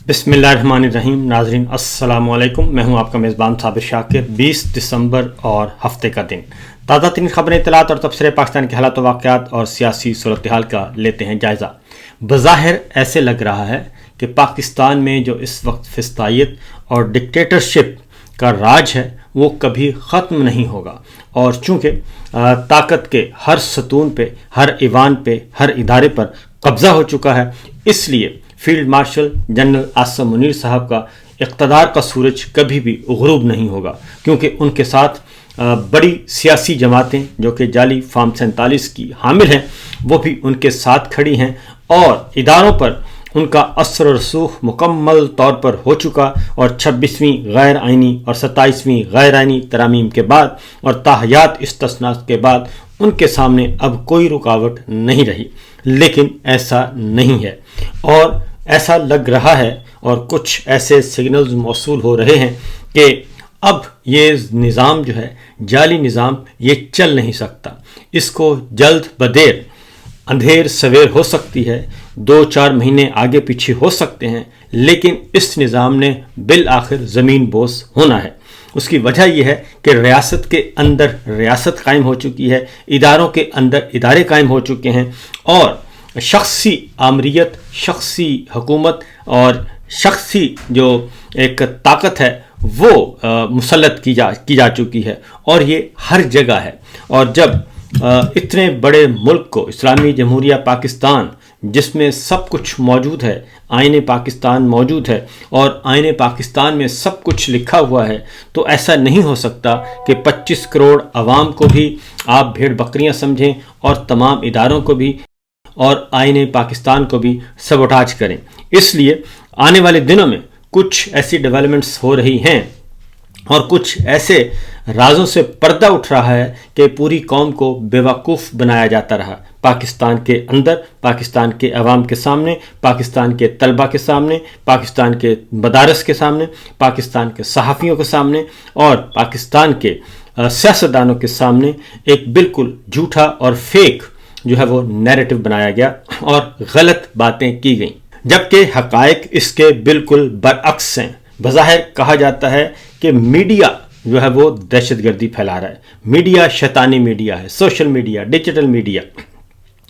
بسم اللہ الرحمن الرحیم. ناظرین السلام علیکم. میں ہوں آپ کا میزبان صابر شاکر. 20 دسمبر اور ہفتے کا دن. تازہ ترین خبریں، اطلاعات اور تبصرے پاکستان کے حالات و واقعات اور سیاسی صورتحال کا لیتے ہیں جائزہ. بظاہر ایسے لگ رہا ہے کہ پاکستان میں جو اس وقت فسطائیت اور ڈکٹیٹرشپ کا راج ہے وہ کبھی ختم نہیں ہوگا، اور چونکہ طاقت کے ہر ستون پہ، ہر ایوان پہ، ہر ادارے پر قبضہ ہو چکا ہے، اس لیے field marshal general Asim Munir صاحب کا اقتدار کا سورج کبھی بھی غروب نہیں ہوگا، کیونکہ ان کے ساتھ بڑی سیاسی جماعتیں جو کہ جعلی فارم 47 کی حامل ہیں وہ بھی ان کے ساتھ کھڑی ہیں، اور اداروں پر ان کا اثر و رسوخ مکمل طور پر ہو چکا، اور 26ویں غیر آئینی اور 27ویں غیر آئینی ترامیم کے بعد اور تاحیات استثناء کے بعد ان کے سامنے اب کوئی رکاوٹ نہیں رہی. لیکن ایسا نہیں ہے، اور ایسا لگ رہا ہے، اور کچھ ایسے سگنلز موصول ہو رہے ہیں کہ اب یہ نظام جو ہے، جعلی نظام، یہ چل نہیں سکتا. اس کو جلد بدیر اندھیر سویر ہو سکتی ہے، 2-4 مہینے آگے پیچھے ہو سکتے ہیں، لیکن اس نظام نے بالآخر زمین بوس ہونا ہے. اس کی وجہ یہ ہے کہ ریاست کے اندر ریاست قائم ہو چکی ہے، اداروں کے اندر ادارے قائم ہو چکے ہیں، اور شخصی آمریت، شخصی حکومت اور شخصی جو ایک طاقت ہے وہ مسلط کی جا چکی ہے، اور یہ ہر جگہ ہے. اور جب اتنے بڑے ملک کو، اسلامی جمہوریہ پاکستان، جس میں سب کچھ موجود ہے، آئین پاکستان موجود ہے، اور آئین پاکستان میں سب کچھ لکھا ہوا ہے، تو ایسا نہیں ہو سکتا کہ 25 کروڑ عوام کو بھی آپ بھیڑ بکریاں سمجھیں، اور تمام اداروں کو بھی اور آئین پاکستان کو بھی سبوٹاج کریں. اس لیے آنے والے دنوں میں کچھ ایسی ڈیولپمنٹس ہو رہی ہیں، اور کچھ ایسے رازوں سے پردہ اٹھ رہا ہے کہ پوری قوم کو بیوقوف بنایا جاتا رہا. پاکستان کے اندر، پاکستان کے عوام کے سامنے، پاکستان کے طلبہ کے سامنے، پاکستان کے مدارس کے سامنے، پاکستان کے صحافیوں کے سامنے، اور پاکستان کے سیاستدانوں کے سامنے ایک بالکل جھوٹا اور فیک جو ہے وہ نیریٹو بنایا گیا، اور غلط باتیں کی گئیں، جبکہ حقائق اس کے بالکل برعکس ہیں. بظاہر کہا جاتا ہے کہ میڈیا جو ہے وہ دہشت گردی پھیلا رہا ہے، میڈیا شیطانی میڈیا ہے، سوشل میڈیا، ڈیجیٹل میڈیا،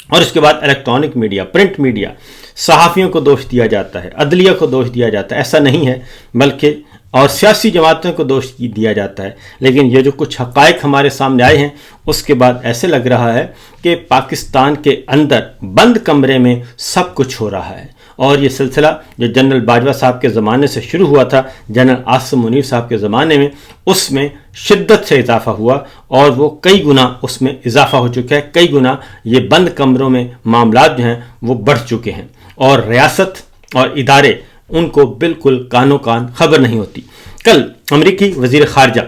اور اس کے بعد الیکٹرانک میڈیا، پرنٹ میڈیا. صحافیوں کو دوش دیا جاتا ہے، عدلیہ کو دوش دیا جاتا ہے. ایسا نہیں ہے، بلکہ اور سیاسی جماعتوں کو دوش دیا جاتا ہے. لیکن یہ جو کچھ حقائق ہمارے سامنے آئے ہیں، اس کے بعد ایسے لگ رہا ہے کہ پاکستان کے اندر بند کمرے میں سب کچھ ہو رہا ہے. اور یہ سلسلہ جو جنرل باجوہ صاحب کے زمانے سے شروع ہوا تھا، جنرل عاصم منیر صاحب کے زمانے میں، اس میں شدت سے اضافہ ہوا، اور وہ کئی گنا اس میں اضافہ ہو چکا ہے. کئی گنا یہ بند کمروں میں معاملات جو ہیں وہ بڑھ چکے ہیں، اور ریاست اور ادارے ان کو بالکل کانوں کان خبر نہیں ہوتی. کل امریکی وزیر خارجہ،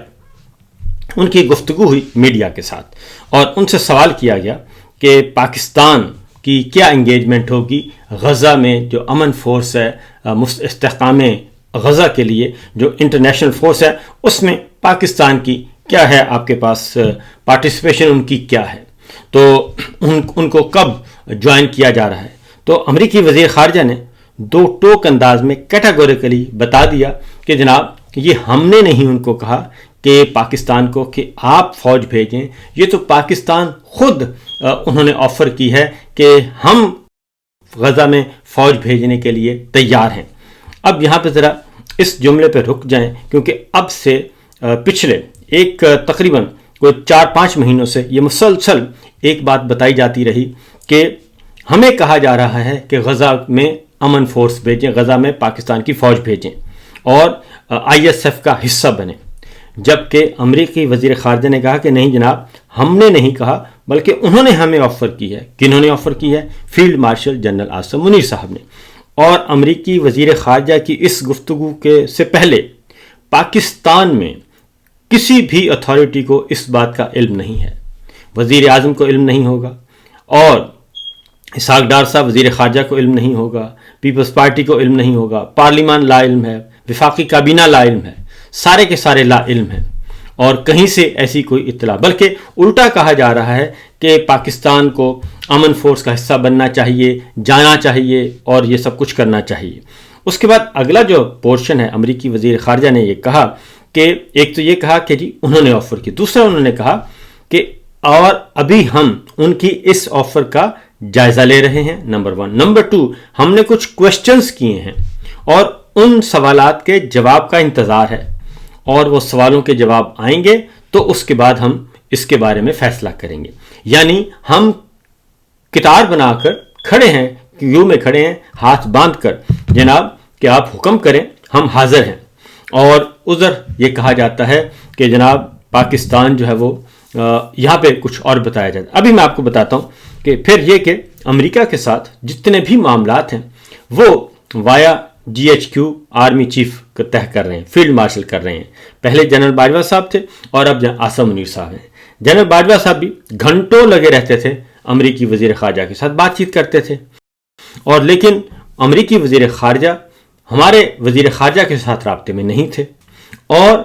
ان کی گفتگو ہوئی میڈیا کے ساتھ، اور ان سے سوال کیا گیا کہ پاکستان کی کیا انگیجمنٹ ہوگی غزہ میں، جو امن فورس ہے، استحکام غزہ کے لیے جو انٹرنیشنل فورس ہے، اس میں پاکستان کی کیا ہے، آپ کے پاس پارٹیسپیشن ان کی کیا ہے، تو ان کو کب جوائن کیا جا رہا ہے. تو امریکی وزیر خارجہ نے 2 ٹوک انداز میں کیٹاگوریکلی بتا دیا کہ جناب یہ ہم نے نہیں ان کو کہا کہ پاکستان کو کہ آپ فوج بھیجیں، یہ تو پاکستان خود انہوں نے آفر کی ہے کہ ہم غزہ میں فوج بھیجنے کے لیے تیار ہیں. اب یہاں پہ ذرا اس جملے پہ رک جائیں، کیونکہ اب سے پچھلے تقریباً کوئی 4-5 مہینوں سے یہ مسلسل ایک بات بتائی جاتی رہی کہ ہمیں کہا جا رہا ہے کہ غزہ میں امن فورس بھیجیں، غزہ میں پاکستان کی فوج بھیجیں، اور ISF کا حصہ بنیں. جبکہ امریکی وزیر خارجہ نے کہا کہ نہیں جناب، ہم نے نہیں کہا، بلکہ انہوں نے ہمیں آفر کی ہے. کنہوں نے آفر کی ہے؟ Field marshal general Asim Munir صاحب نے. اور امریکی وزیر خارجہ کی اس گفتگو سے پہلے پاکستان میں کسی بھی اتھارٹی کو اس بات کا علم نہیں ہے. وزیر اعظم کو علم نہیں ہوگا، اور اسحاق ڈار صاحب وزیر خارجہ کو علم نہیں ہوگا، پیپلز پارٹی کو علم نہیں ہوگا، پارلیمان لا علم ہے، وفاقی کابینہ لا علم ہے، سارے کے سارے لا علم ہیں، اور کہیں سے ایسی کوئی اطلاع، بلکہ الٹا کہا جا رہا ہے کہ پاکستان کو امن فورس کا حصہ بننا چاہیے، جانا چاہیے، اور یہ سب کچھ کرنا چاہیے. اس کے بعد اگلا جو پورشن ہے امریکی وزیر خارجہ نے یہ کہا کہ ایک تو یہ کہا کہ جی انہوں نے آفر کی، دوسرا انہوں نے کہا کہ اور ابھی ہم ان کی اس آفر کا جائزہ لے رہے ہیں، نمبر 1۔ نمبر 2، ہم نے کچھ کویسچنز کیے ہیں اور ان سوالات کے جواب کا انتظار ہے، اور وہ سوالوں کے جواب آئیں گے تو اس کے بعد ہم اس کے بارے میں فیصلہ کریں گے۔ یعنی ہم قطار بنا کر کھڑے ہیں، کیو میں کھڑے ہیں، ہاتھ باندھ کر، جناب کہ آپ حکم کریں، ہم حاضر ہیں۔ اور ادھر یہ کہا جاتا ہے کہ جناب پاکستان جو ہے وہ یہاں پہ کچھ اور بتایا جاتا ہے۔ ابھی میں آپ کو بتاتا ہوں کہ پھر یہ کہ امریکہ کے ساتھ جتنے بھی معاملات ہیں وہ وایا GHQ آرمی چیف کو طے کر رہے ہیں، فیلڈ مارشل کر رہے ہیں۔ پہلے جنرل باجوہ صاحب تھے اور اب عاصم منیر صاحب ہیں۔ جنرل باجوہ صاحب بھی گھنٹوں لگے رہتے تھے امریکی وزیر خارجہ کے ساتھ بات چیت کرتے تھے، اور لیکن امریکی وزیر خارجہ ہمارے وزیر خارجہ کے ساتھ رابطے میں نہیں تھے، اور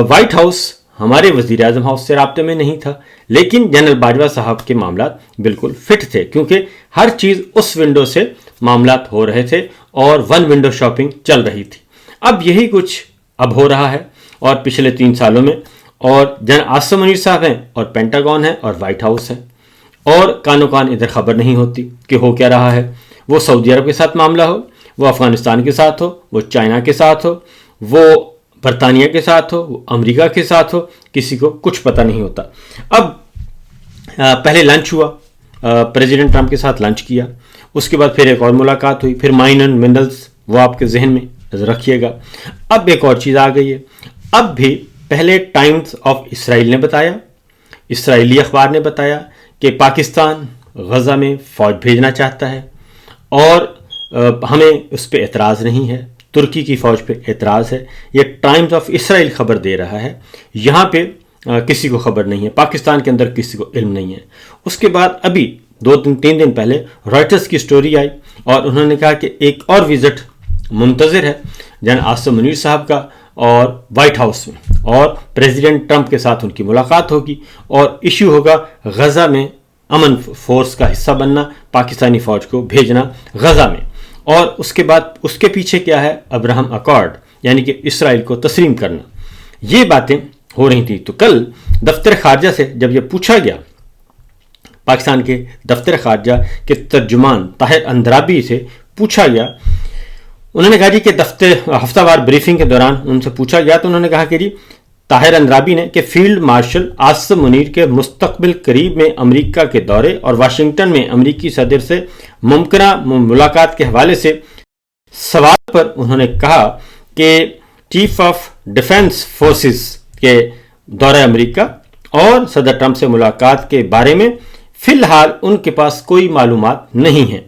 وائٹ ہاؤس ہمارے وزیر اعظم ہاؤس سے رابطے میں نہیں تھا۔ لیکن جنرل باجوہ صاحب کے معاملات بالکل فٹ تھے، کیونکہ ہر چیز اس ونڈو سے معاملات ہو رہے تھے اور ون ونڈو شاپنگ چل رہی تھی۔ اب یہی کچھ اب ہو رہا ہے، اور پچھلے 3 سالوں میں، اور عاصم منیر صاحب ہیں اور پینٹاگون ہے اور وائٹ ہاؤس ہے، اور کانوں کان ادھر خبر نہیں ہوتی کہ ہو کیا رہا ہے۔ وہ سعودی عرب کے ساتھ معاملہ ہو، وہ افغانستان کے ساتھ ہو، وہ چائنا کے ساتھ ہو، وہ برطانیہ کے ساتھ ہو، وہ امریکہ کے ساتھ ہو، کسی کو کچھ پتہ نہیں ہوتا۔ اب پہلے لنچ ہوا، پریزیڈنٹ ٹرمپ کے ساتھ لنچ کیا، اس کے بعد پھر ایک اور ملاقات ہوئی، پھر مائن اینڈ منرلز، وہ آپ کے ذہن میں رکھیے گا۔ اب ایک اور چیز آ گئی ہے، اب بھی پہلے ٹائمز آف اسرائیل نے بتایا، اسرائیلی اخبار نے بتایا کہ پاکستان غزہ میں فوج بھیجنا چاہتا ہے، اور ہمیں اس پہ اعتراض نہیں ہے، ترکی کی فوج پہ اعتراض ہے۔ یہ ٹائمز آف اسرائیل خبر دے رہا ہے، یہاں پہ کسی کو خبر نہیں ہے، پاکستان کے اندر کسی کو علم نہیں ہے۔ اس کے بعد ابھی 2-3 دن پہلے رائٹرز کی سٹوری آئی، اور انہوں نے کہا کہ ایک اور وزٹ منتظر ہے جنرل عاصم منیر صاحب کا، اور وائٹ ہاؤس میں، اور پریزیڈنٹ ٹرمپ کے ساتھ ان کی ملاقات ہوگی، اور ایشو ہوگا غزہ میں امن فورس کا حصہ بننا، پاکستانی فوج کو بھیجنا غزہ میں۔ اور اس کے بعد اس کے پیچھے کیا ہے؟ ابراہم اکارڈ، یعنی کہ اسرائیل کو تسلیم کرنا۔ یہ باتیں ہو رہی تھیں۔ تو کل دفتر خارجہ سے جب یہ پوچھا گیا، پاکستان کے دفتر خارجہ کے ترجمان طاہر اندرابی سے پوچھا گیا، انہوں نے کہا جی کہ ہفتہ وار بریفنگ کے دوران ان سے پوچھا گیا، تو انہوں نے کہا کہ جی طاہر اندرابی نے کہ فیلڈ مارشل عاصم منیر کے مستقبل قریب میں امریکہ کے دورے اور واشنگٹن میں امریکی صدر سے ممکنہ ملاقات کے حوالے سے سوال پر انہوں نے کہا کہ چیف آف ڈیفنس فورسز کے دورہ امریکہ اور صدر ٹرمپ سے ملاقات کے بارے میں فی الحال ان کے پاس کوئی معلومات نہیں ہیں،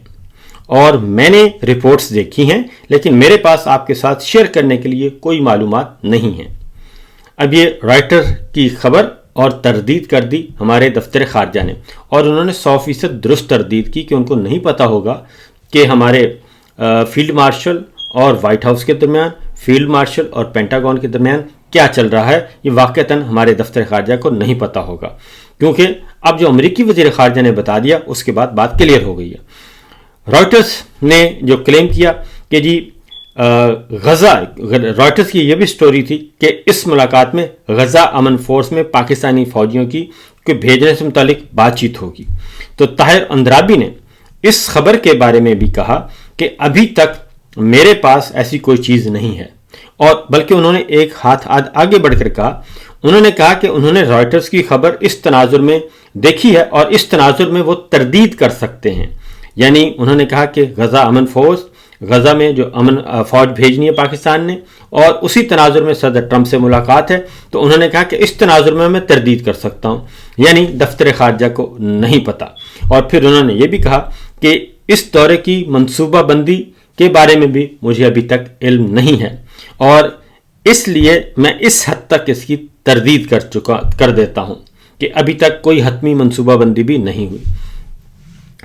اور میں نے رپورٹس دیکھی ہیں لیکن میرے پاس آپ کے ساتھ شیئر کرنے کے لیے کوئی معلومات نہیں ہیں۔ اب یہ رائٹر کی خبر اور تردید کر دی ہمارے دفتر خارجہ نے، اور انہوں نے 100% درست تردید کی کہ ان کو نہیں پتا ہوگا کہ ہمارے فیلڈ مارشل اور وائٹ ہاؤس کے درمیان، فیلڈ مارشل اور پینٹاگون کے درمیان کیا چل رہا ہے۔ یہ واقعتاً ہمارے دفتر خارجہ کو نہیں پتا ہوگا، کیونکہ اب جو امریکی وزیر خارجہ نے بتا دیا اس کے بعد بات کلیئر ہو گئی ہے۔ رائٹرز نے جو کلیم کیا کہ جی غزہ، رائٹرز کی یہ بھی سٹوری تھی کہ اس ملاقات میں غزہ امن فورس میں پاکستانی فوجیوں کی بھیجنے سے متعلق بات چیت ہوگی۔ تو طاہر اندرابی نے اس خبر کے بارے میں بھی کہا کہ ابھی تک میرے پاس ایسی کوئی چیز نہیں ہے، اور بلکہ انہوں نے ایک ہاتھ آگے بڑھ کر کہا، انہوں نے کہا کہ انہوں نے رائٹرز کی خبر اس تناظر میں دیکھی ہے اور اس تناظر میں وہ تردید کر سکتے ہیں۔ یعنی انہوں نے کہا کہ غزہ امن فورس، غزہ میں جو امن فوج بھیجنی ہے پاکستان نے، اور اسی تناظر میں صدر ٹرمپ سے ملاقات ہے، تو انہوں نے کہا کہ اس تناظر میں تردید کر سکتا ہوں، یعنی دفتر خارجہ کو نہیں پتا۔ اور پھر انہوں نے یہ بھی کہا کہ اس دورے کی منصوبہ بندی کے بارے میں بھی مجھے ابھی تک علم نہیں ہے، اور اس لیے میں اس حد تک اس کی تردید کر دیتا ہوں کہ ابھی تک کوئی حتمی منصوبہ بندی بھی نہیں ہوئی۔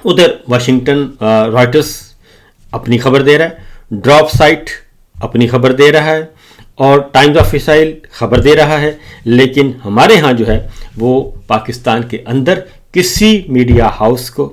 ادھر واشنگٹن رائٹرز اپنی خبر دے رہا ہے، ڈراپ سائٹ اپنی خبر دے رہا ہے، اور ٹائمز آف اسرائیل خبر دے رہا ہے، لیکن ہمارے ہاں جو ہے وہ پاکستان کے اندر کسی میڈیا ہاؤس کو،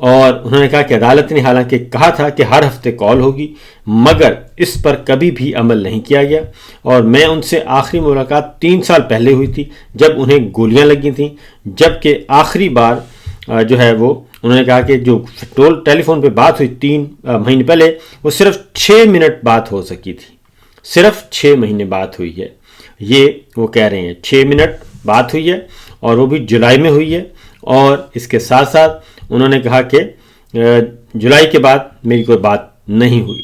اور انہوں نے کہا کہ عدالت نے حالانکہ کہا تھا کہ ہر ہفتے کال ہوگی، مگر اس پر کبھی بھی عمل نہیں کیا گیا، اور میں ان سے آخری ملاقات 3 سال پہلے ہوئی تھی جب انہیں گولیاں لگی تھیں، جبکہ آخری بار جو ہے وہ انہوں نے کہا کہ جو ٹیلی فون پہ بات ہوئی 3 مہینے پہلے، وہ صرف 6 منٹ بات ہو سکی تھی، صرف 6 مہینے بات ہوئی ہے، یہ وہ کہہ رہے ہیں 6 منٹ بات ہوئی ہے، اور وہ بھی جولائی میں ہوئی ہے۔ اور اس کے ساتھ ساتھ انہوں نے کہا کہ جولائی کے بعد میری کوئی بات نہیں ہوئی،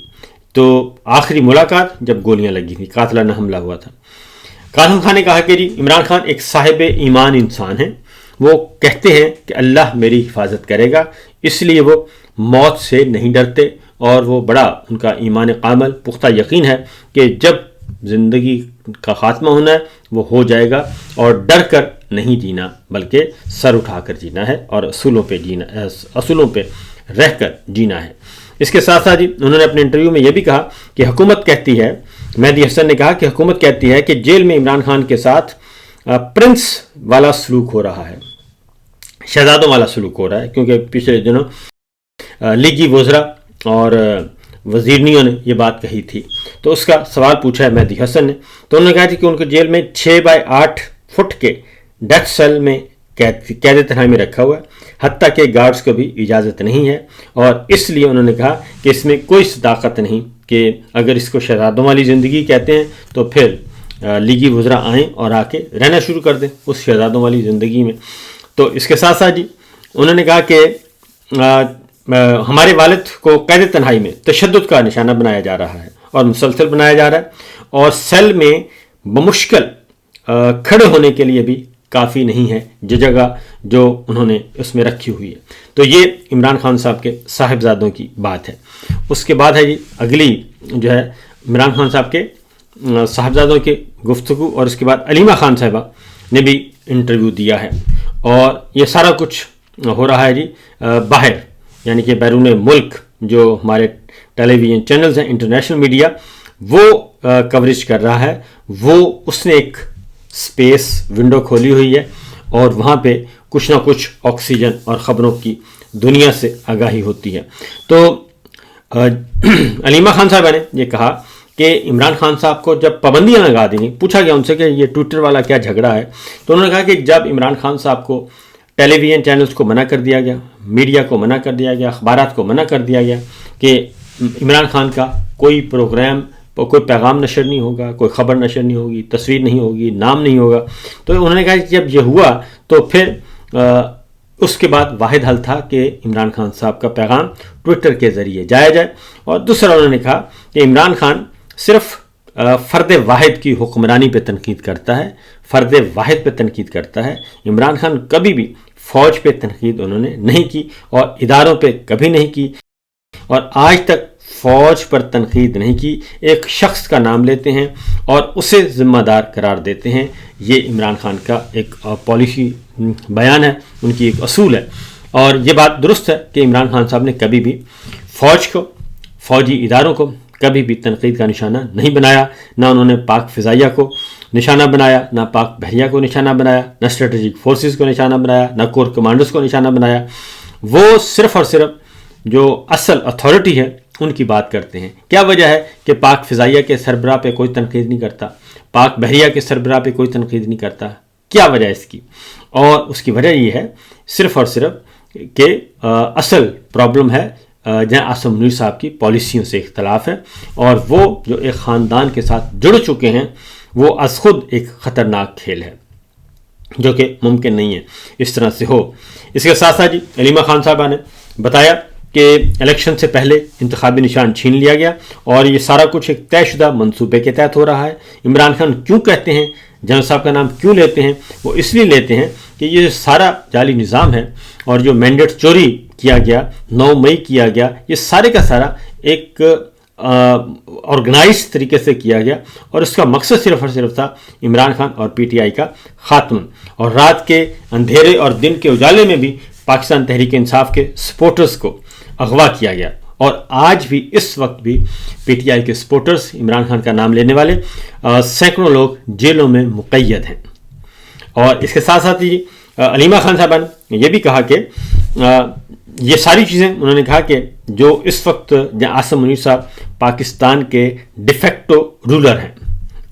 تو آخری ملاقات جب گولیاں لگی تھیں، قاتلانہ حملہ ہوا تھا۔ قاسم خان نے کہا کہ جی عمران خان ایک صاحب ایمان انسان ہیں، وہ کہتے ہیں کہ اللہ میری حفاظت کرے گا، اس لیے وہ موت سے نہیں ڈرتے، اور وہ بڑا ان کا ایمان کامل پختہ یقین ہے کہ جب زندگی کا خاتمہ ہونا ہے وہ ہو جائے گا، اور ڈر کر نہیں جینا بلکہ سر اٹھا کر جینا ہے، اور اصولوں پہ رہ کر جینا ہے۔ اس کے ساتھ ساتھ انہوں نے اپنے انٹرویو میں یہ بھی کہا کہ حکومت کہتی ہے، مہدی حسن نے کہا کہ حکومت کہتی ہے کہ جیل میں عمران خان کے ساتھ پرنس والا سلوک ہو رہا ہے، شہزادوں والا سلوک ہو رہا ہے، کیونکہ پچھلے دنوں لیگی وزراء اور وزیرنیوں نے یہ بات کہی تھی۔ تو اس کا سوال پوچھا ہے مہدی حسن نے، تو انہوں نے کہا کہ ان کو جیل میں 6x8 فٹ کے ڈیتھ سیل میں قید تنہائی میں رکھا ہوا ہے، حتیٰ کہ گارڈز کو بھی اجازت نہیں ہے، اور اس لیے انہوں نے کہا کہ اس میں کوئی صداقت نہیں کہ اگر اس کو شہزادوں والی زندگی کہتے ہیں تو پھر لیگی وزراء آئیں اور آ کے رہنا شروع کر دیں اس شہزادوں والی زندگی میں۔ تو اس کے ساتھ ساتھ انہوں نے کہا کہ ہمارے والد کو قید تنہائی میں تشدد کا نشانہ بنایا جا رہا ہے، اور مسلسل بنایا جا رہا ہے، اور سیل میں بمشکل کھڑے ہونے کے لیے بھی کافی نہیں ہے جو جگہ جو انہوں نے اس میں رکھی ہوئی ہے۔ تو یہ عمران خان صاحب کے صاحبزادوں کی بات ہے۔ اس کے بعد ہے اگلی جو ہے عمران خان صاحب کے صاحبزادوں کے گفتگو، اور اس کے بعد علیمہ خان صاحبہ نے بھی انٹرویو دیا ہے، اور یہ سارا کچھ ہو رہا ہے باہر، یعنی کہ بیرون ملک جو ہمارے ٹیلی ویژن چینلز ہیں، انٹرنیشنل میڈیا، وہ کوریج کر رہا ہے۔ وہ اس نے ایک سپیس ونڈو کھولی ہوئی ہے، اور وہاں پہ کچھ نہ کچھ آکسیجن اور خبروں کی دنیا سے آگاہی ہوتی ہے۔ تو علیمہ خان صاحبہ نے یہ کہا کہ عمران خان صاحب کو جب پابندیاں لگا دی، پوچھا گیا ان سے کہ یہ ٹویٹر والا کیا جھگڑا ہے، تو انہوں نے کہا کہ جب عمران خان صاحب کو ٹیلی ویژن چینلز کو منع کر دیا گیا، میڈیا کو منع کر دیا گیا، اخبارات کو منع کر دیا گیا کہ عمران خان کا کوئی پروگرام، کوئی پیغام نشر نہیں ہوگا، کوئی خبر نشر نہیں ہوگی، تصویر نہیں ہوگی، نام نہیں ہوگا، تو انہوں نے کہا کہ جب یہ ہوا تو پھر اس کے بعد واحد حل تھا کہ عمران خان صاحب کا پیغام ٹویٹر کے ذریعے جایا جائے۔ اور دوسرا انہوں نے کہا کہ عمران خان صرف فرد واحد کی حکمرانی پہ تنقید کرتا ہے، فرد واحد پہ تنقید کرتا ہے۔ عمران خان کبھی بھی فوج پہ تنقید انہوں نے نہیں کی، اور اداروں پہ کبھی نہیں کی، اور آج تک فوج پر تنقید نہیں کی۔ ایک شخص کا نام لیتے ہیں اور اسے ذمہ دار قرار دیتے ہیں، یہ عمران خان کا ایک پالیسی بیان ہے، ان کی ایک اصول ہے۔ اور یہ بات درست ہے کہ عمران خان صاحب نے کبھی بھی فوج کو، فوجی اداروں کو کبھی بھی تنقید کا نشانہ نہیں بنایا، نہ انہوں نے پاک فضائیہ کو نشانہ بنایا، نہ پاک بحریہ کو نشانہ بنایا، نہ اسٹریٹجک فورسز کو نشانہ بنایا، نہ کور کمانڈرز کو نشانہ بنایا۔ وہ صرف اور صرف جو اصل اتھارٹی ہے ان کی بات کرتے ہیں۔ کیا وجہ ہے کہ پاک فضائیہ کے سربراہ پہ کوئی تنقید نہیں کرتا، پاک بحریہ کے سربراہ پہ کوئی تنقید نہیں کرتا؟ کیا وجہ ہے اس کی؟ اور اس کی وجہ یہ ہے صرف اور صرف کہ اصل پرابلم ہے جہاں آصم منیر صاحب کی پالیسیوں سے اختلاف ہے، اور وہ جو ایک خاندان کے ساتھ جڑ چکے ہیں، وہ از خود ایک خطرناک کھیل ہے جو کہ ممکن نہیں ہے اس طرح سے ہو۔ اس کے ساتھ ساتھ علیمہ خان صاحبہ نے بتایا کہ الیکشن سے پہلے انتخابی نشان چھین لیا گیا، اور یہ سارا کچھ ایک طے شدہ منصوبے کے تحت ہو رہا ہے۔ عمران خان کیوں کہتے ہیں، جنرل صاحب کا نام کیوں لیتے ہیں؟ وہ اس لیے لیتے ہیں کہ یہ سارا جعلی نظام ہے، اور جو مینڈیٹ چوری کیا گیا 9 مئی کیا گیا، یہ سارے کا سارا ایک آرگنائز طریقے سے کیا گیا، اور اس کا مقصد صرف اور صرف تھا عمران خان اور پی ٹی آئی کا خاتمہ۔ اور رات کے اندھیرے اور دن کے اجالے میں بھی پاکستان تحریک انصاف کے سپورٹرز کو اغوا کیا گیا، اور آج بھی اس وقت بھی پی ٹی آئی کے سپورٹرز، عمران خان کا نام لینے والے سینکڑوں لوگ جیلوں میں مقید ہیں۔ اور اس کے ساتھ ساتھ ہی علیمہ خان صاحبہ نے یہ بھی کہا کہ یہ ساری چیزیں انہوں نے کہا کہ جو اس وقت عاصم منیر صاحب پاکستان کے ڈیفیکٹو رولر ہیں،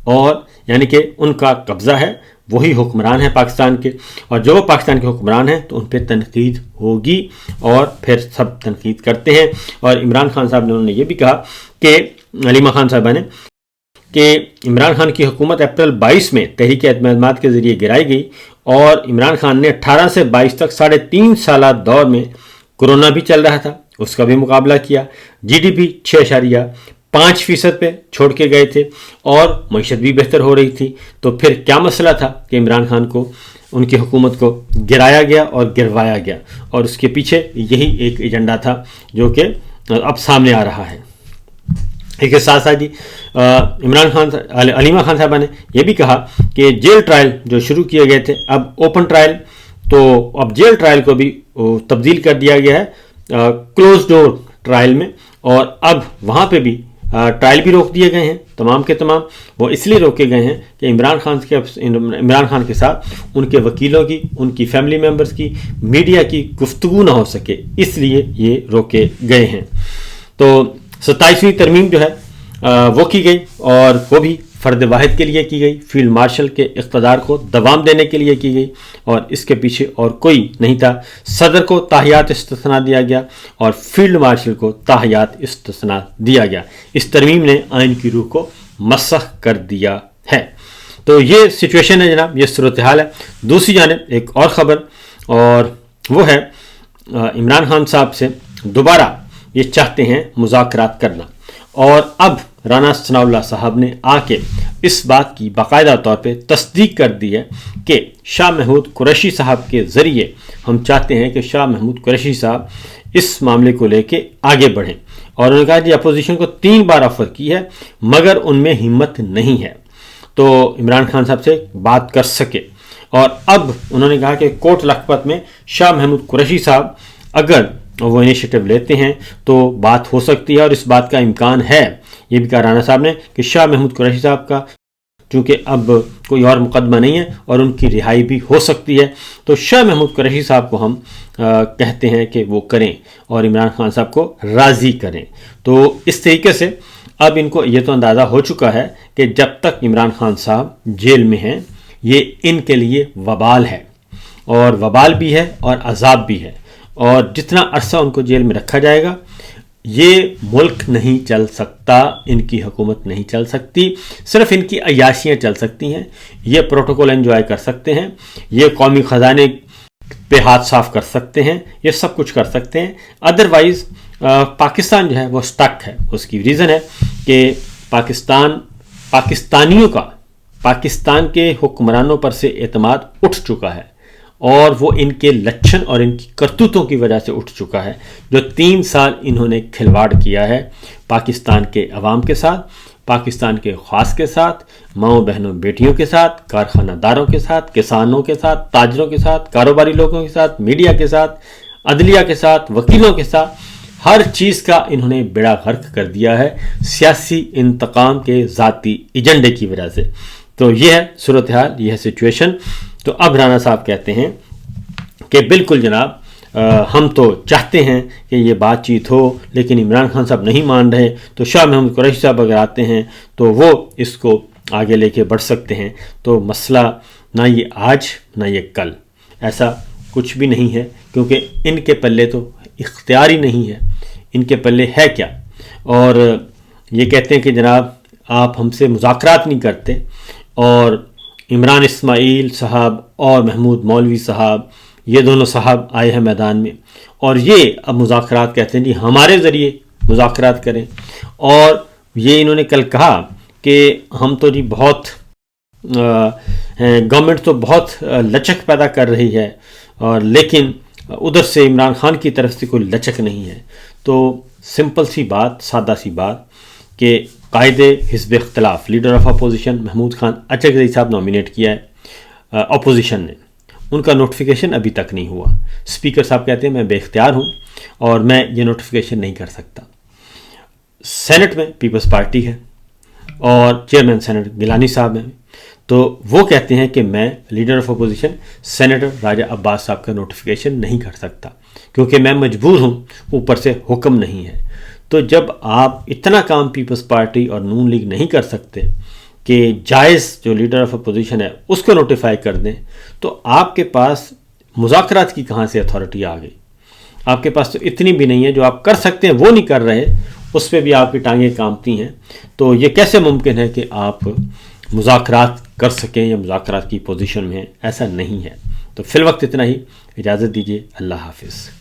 اور یعنی کہ ان کا قبضہ ہے، وہی حکمران ہیں پاکستان کے، اور جو وہ پاکستان کے حکمران ہیں تو ان پہ تنقید ہوگی، اور پھر سب تنقید کرتے ہیں۔ اور عمران خان صاحب نے انہوں نے یہ بھی کہا کہ علیمہ خان صاحبہ نے کہ عمران خان کی حکومت اپریل 22 میں تحریک اعتماد کے ذریعے گرائی گئی، اور عمران خان نے 18 سے 22 تک 3.5 سالہ دور میں کورونا بھی چل رہا تھا، اس کا بھی مقابلہ کیا، جی ڈی پی 6.5% پہ چھوڑ کے گئے تھے، اور معیشت بھی بہتر ہو رہی تھی۔ تو پھر کیا مسئلہ تھا کہ عمران خان کو، ان کی حکومت کو گرایا گیا اور گروایا گیا، اور اس کے پیچھے یہی ایک ایجنڈا تھا جو کہ اب سامنے آ رہا ہے۔ ایک ساتھ ساتھ جی عمران خان علیمہ خان صاحبہ نے یہ بھی کہا کہ جیل ٹرائل جو شروع کیے گئے تھے اب اوپن ٹرائل، تو اب جیل ٹرائل کو بھی تبدیل کر دیا گیا ہے کلوز ڈور ٹرائل میں، اور اب وہاں پہ بھی ٹرائل بھی روک دیے گئے ہیں، تمام کے تمام وہ اس لیے روکے گئے ہیں کہ عمران خان کے ساتھ ان کے وکیلوں کی، ان کی فیملی ممبرز کی، میڈیا کی گفتگو نہ ہو سکے، اس لیے یہ روکے گئے ہیں۔ تو 27ویں ترمیم جو ہے وہ کی گئی، اور وہ بھی فرد واحد کے لیے کی گئی، فیلڈ مارشل کے اقتدار کو دوام دینے کے لیے کی گئی، اور اس کے پیچھے اور کوئی نہیں تھا۔ صدر کو تاحیات استثناء دیا گیا، اور فیلڈ مارشل کو تاحیات استثناء دیا گیا۔ اس ترمیم نے آئین کی روح کو مسخ کر دیا ہے۔ تو یہ سچویشن ہے جناب، یہ صورتحال ہے۔ دوسری جانب ایک اور خبر، اور وہ ہے عمران خان صاحب سے دوبارہ یہ چاہتے ہیں مذاکرات کرنا، اور اب رانا ثناء اللہ صاحب نے آ کے اس بات کی باقاعدہ طور پہ تصدیق کر دی ہے کہ شاہ محمود قریشی صاحب کے ذریعے ہم چاہتے ہیں کہ شاہ محمود قریشی صاحب اس معاملے کو لے کے آگے بڑھیں، اور انہوں نے کہا جی اپوزیشن کو 3 بار آفر کی ہے مگر ان میں ہمت نہیں ہے تو عمران خان صاحب سے بات کر سکے، اور اب انہوں نے کہا کہ کوٹ لکھپت میں شاہ محمود قریشی صاحب اگر وہ انیشیٹو لیتے ہیں تو بات ہو سکتی ہے، اور اس بات کا امکان ہے، یہ بھی کہا رانا صاحب نے کہ شاہ محمود قریشی صاحب کا چونکہ اب کوئی اور مقدمہ نہیں ہے اور ان کی رہائی بھی ہو سکتی ہے، تو شاہ محمود قریشی صاحب کو ہم کہتے ہیں کہ وہ کریں اور عمران خان صاحب کو راضی کریں۔ تو اس طریقے سے اب ان کو یہ تو اندازہ ہو چکا ہے کہ جب تک عمران خان صاحب جیل میں ہیں یہ ان کے لیے وبال ہے، اور وبال بھی ہے اور عذاب بھی ہے، اور جتنا عرصہ ان کو جیل میں رکھا جائے گا یہ ملک نہیں چل سکتا، ان کی حکومت نہیں چل سکتی، صرف ان کی عیاشیاں چل سکتی ہیں، یہ پروٹوکول انجوائے کر سکتے ہیں، یہ قومی خزانے پہ ہاتھ صاف کر سکتے ہیں، یہ سب کچھ کر سکتے ہیں، ادروائز پاکستان جو ہے وہ سٹک ہے۔ اس کی ریزن ہے کہ پاکستانیوں کا پاکستان کے حکمرانوں پر سے اعتماد اٹھ چکا ہے، اور وہ ان کے لچھن اور ان کی کرتوتوں کی وجہ سے اٹھ چکا ہے، جو 3 سال انہوں نے کھلواڑ کیا ہے پاکستان کے عوام کے ساتھ، پاکستان کے خاص کے ساتھ، ماؤں بہنوں بیٹیوں کے ساتھ، کارخانہ داروں کے ساتھ، کسانوں کے ساتھ، تاجروں کے ساتھ، کاروباری لوگوں کے ساتھ، میڈیا کے ساتھ، عدلیہ کے ساتھ، وکیلوں کے ساتھ، ہر چیز کا انہوں نے بیڑا غرق کر دیا ہے سیاسی انتقام کے ذاتی ایجنڈے کی وجہ سے۔ تو یہ ہے صورتحال، یہ ہے سچویشن۔ تو اب رانا صاحب کہتے ہیں کہ بالکل جناب ہم تو چاہتے ہیں کہ یہ بات چیت ہو، لیکن عمران خان صاحب نہیں مان رہے، تو شاہ محمود قریشی صاحب اگر آتے ہیں تو وہ اس کو آگے لے کے بڑھ سکتے ہیں۔ تو مسئلہ نہ یہ آج نہ یہ کل، ایسا کچھ بھی نہیں ہے، کیونکہ ان کے پلے تو اختیار ہی نہیں ہے، ان کے پلے ہے کیا؟ اور یہ کہتے ہیں کہ جناب آپ ہم سے مذاکرات نہیں کرتے، اور عمران اسماعیل صاحب اور محمود مولوی صاحب یہ دونوں صاحب آئے ہیں میدان میں، اور یہ اب مذاکرات کہتے ہیں جی ہمارے ذریعے مذاکرات کریں، اور یہ انہوں نے کل کہا کہ ہم تو جی بہت گورنمنٹ تو بہت لچک پیدا کر رہی ہے، اور لیکن ادھر سے عمران خان کی طرف سے کوئی لچک نہیں ہے۔ تو سمپل سی بات، سادہ سی بات کہ قائد حزب اختلاف، leader of opposition Mahmood Khan Achakzai صاحب نامینیٹ کیا ہے اپوزیشن نے، ان کا نوٹیفیکیشن ابھی تک نہیں ہوا۔ اسپیکر صاحب کہتے ہیں میں بے اختیار ہوں اور میں یہ نوٹیفیکیشن نہیں کر سکتا۔ سینٹ میں پیپلز پارٹی ہے اور چیئرمین سینٹ گیلانی صاحب ہیں، تو وہ کہتے ہیں کہ میں لیڈر آف اپوزیشن سینیٹر راجہ عباس صاحب کا نوٹیفیکیشن نہیں کر سکتا کیونکہ میں مجبور ہوں، اوپر سے حکم نہیں ہے۔ تو جب آپ اتنا کام پیپلز پارٹی اور نون لیگ نہیں کر سکتے کہ جائز جو لیڈر آف اپوزیشن ہے اس کو نوٹیفائی کر دیں، تو آپ کے پاس مذاکرات کی کہاں سے اتھارٹی آ گئی؟ آپ کے پاس تو اتنی بھی نہیں ہے، جو آپ کر سکتے ہیں وہ نہیں کر رہے، اس پہ بھی آپ کی ٹانگیں کانپتی ہیں۔ تو یہ کیسے ممکن ہے کہ آپ مذاکرات کر سکیں یا مذاکرات کی پوزیشن میں ہیں؟ ایسا نہیں ہے۔ تو فی الوقت اتنا ہی، اجازت دیجیے، اللہ حافظ۔